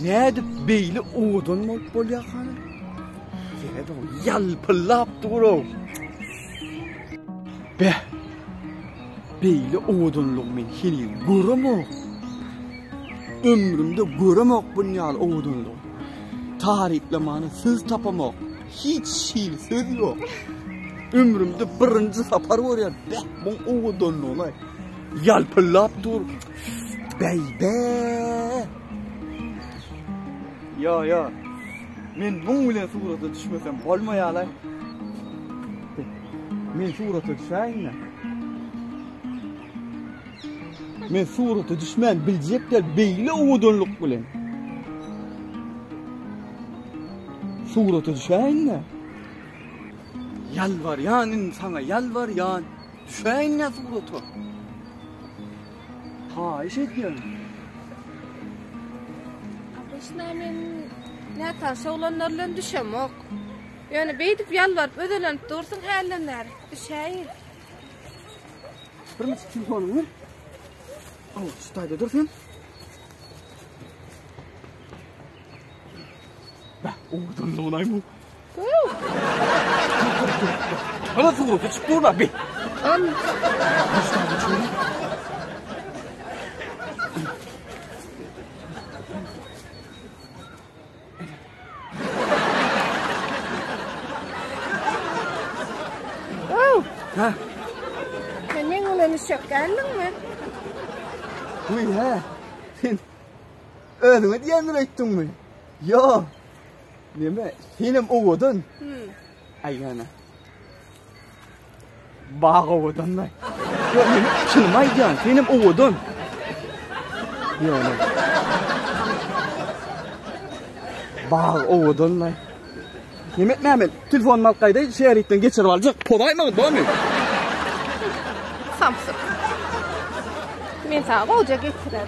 Näde beýle odan mol bolýar hany? Näde ýalpylap durur. Beýle odanlyk men hili göremok. Ömrümde göremok bunýal odanlyk. Tariflemany söz tapamak hiç söz ýok. Ömrümde birinci sapar görýär. Bu odanlyk ýalpylap dur. Beybe. Ya. Men bunun bilen surata düşmesem bolmaýarlar. Men surata düşäýin. Men surata düşmän biljekler beýle odanlyk bilen. Surata düşäýin. Yalvarýan sana yalvarýan. Düşäýin surata. Ha, eşitýän. İşte ne taşı olanlarla düşemok. Yani beydip yalvarıp ödelenip dursun hâlenler. Düşeyim. Bir mi telefonun var? Al, stayda dursun. Oradan da olay bu. Hala soğuk, küçük durma be. An. Stayda çöğün. Ha? Senin ulanı şökkendin mi? Uy ha? Sen ödüne diyenler ettin mi? Ya. Neme? Senim oğudun. Ayyana. Bağ oğudun lan. Ya neme? Çılmaycan. Senim oğudun. Yani. Bağ oğudun lan. Nimet Mehmet, telefon malkayda şehirlikten geçirip alacak. Polaymadı değil mi? Samsın. Men sana koca getirelim.